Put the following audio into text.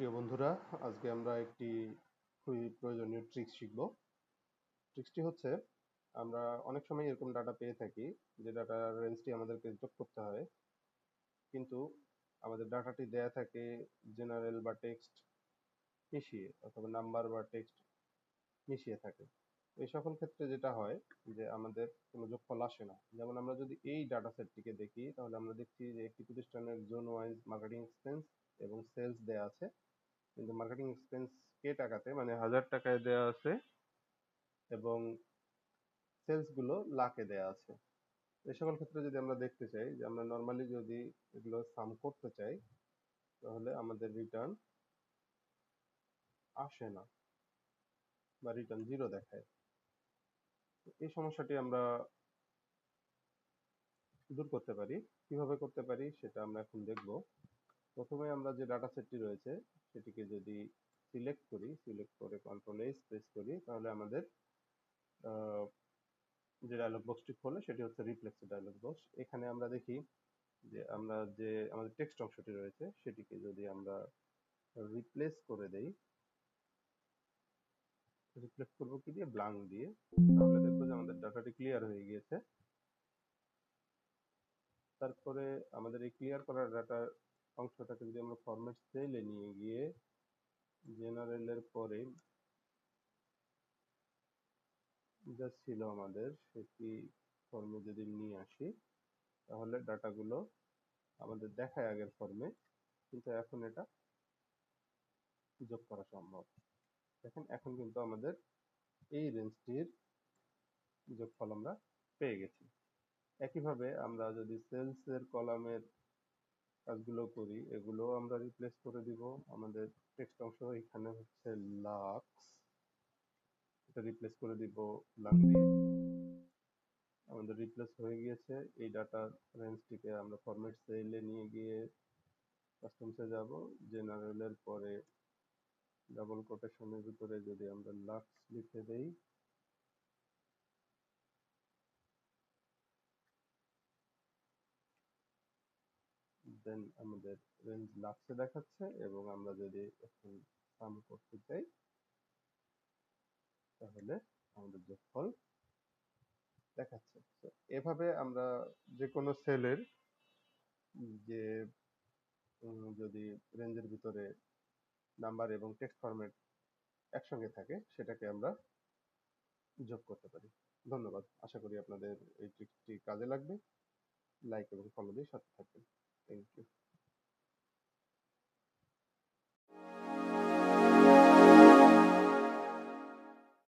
প্রিয় বন্ধুরা, আজকে আমরা একটি খুবই প্রয়োজনীয় ট্রিক্স শিখব। ট্রিক্সটি হচ্ছে, আমরা অনেক সময় এরকম ডাটা পেয়ে থাকি যে ডাটার রেঞ্জটি আমাদেরকে যোগ করতে হয়, কিন্তু আমাদের ডাটাটি দেয়া থাকে জেনারেল বা টেক্সট মিশিয়ে, অথবা নাম্বার বা টেক্সট মিশিয়ে থাকে। এই সকল ক্ষেত্রে যেটা হয় যে আমাদের কোনো যোগফল আসে না। যেমন আমরা যদি এই ডাটা সেটটিকে দেখি, তাহলে আমরা দেখছি যে একটি প্রতিষ্ঠানের জোন ওয়াইজ মার্কেটিং এক্সপেন্স এবং সেলস দেয়া আছে, কিন্তু মার্কেটিং এক্সপেন্স কে টাকাতে, মানে 1000 টাকায় দেওয়া আছে, এবং সেলস গুলো লাখে দেওয়া আছে। এই সকল ক্ষেত্রে যদি আমরা দেখতে চাই যে আমরা নর্মালি যদি এগুলো সাম করতে চাই, তাহলে আমাদের রিটার্ন আসে না বা রিটার্ন জিরো দেখায়। এই সমস্যাটি আমরা দূর করতে পারি। কিভাবে করতে পারি সেটা আমরা এখন দেখব। প্রথমে আমরা যে ডাটা সেটটি রয়েছে সেটিকে যদি সিলেক্ট করি, সিলেক্ট করে কন্ট্রোল এস প্রেস করি, তাহলে আমাদের যে ডায়লগ বক্সটি খোলে সেটি হচ্ছে রিপ্লেক্স ডায়লগ বক্স। এখানে আমরা দেখি যে আমরা যে আমাদের টেক্সট অংশটি রয়েছে সেটিকে যদি আমরা রিপ্লেস করে দেই, রিপ্লেস করবো কি দিয়ে, ব্লাঙ্ক দিয়ে, তাহলে দেখবো যে আমাদের ডাটাটি ক্লিয়ার হয়ে গিয়েছে। তারপরে আমাদের এই ক্লিয়ার করা ডাটার অংশটাকে যদি আমরা ফরম্যাট সেলে নিয়ে গিয়ে জেনারেলের পরে যা ছিল আমাদের সেটি ফর্মে যদি নিয়ে আসি, তাহলে ডাটাগুলো আমাদের দেখায় আগের ফর্মে, কিন্তু এখন এটা যোগ করা সম্ভব। দেখেন, এখন কিন্তু আমাদের এই রেঞ্জটির যোগফল আমরা পেয়ে গেছি। একইভাবে আমরা যদি সেলস এর কলামের কাজগুলো করি, এগুলো আমরা রিপ্লেস করে দিব। আমাদের টেক্সট অংশ এখানে হচ্ছে লাক্স, এটা রিপ্লেস করে দিব লাখ দিয়ে। আমাদের রিপ্লেস হয়ে গিয়েছে। এই ডাটা রেঞ্জটিকে আমরা ফরম্যাট সেলে নিয়ে গিয়ে কাস্টমসে যাব, জেনারেলের পরে ডাবল কোটেশনের ভিতরে যদি আমরা লাক্স লিখে দেই, দেন আমাদের রেঞ্জ লাক্সে দেখাচ্ছে, এবং আমরা যদি এখন সাম করতে চাই, তাহলে আমাদের যোগফল দেখাচ্ছে। তো এভাবে আমরা যে কোনো সেলের যে যদি রেঞ্জের ভিতরে নাম্বার এবং টেক্সট ফরম্যাট একসঙ্গে থাকে, সেটাকে আমরা যোগ করতে পারি। ধন্যবাদ। আশা করি আপনাদের এই ট্রিকটি কাজে লাগবে। লাইক এবং ফলো দিয়ে সাথে থাকবেন। Thank you.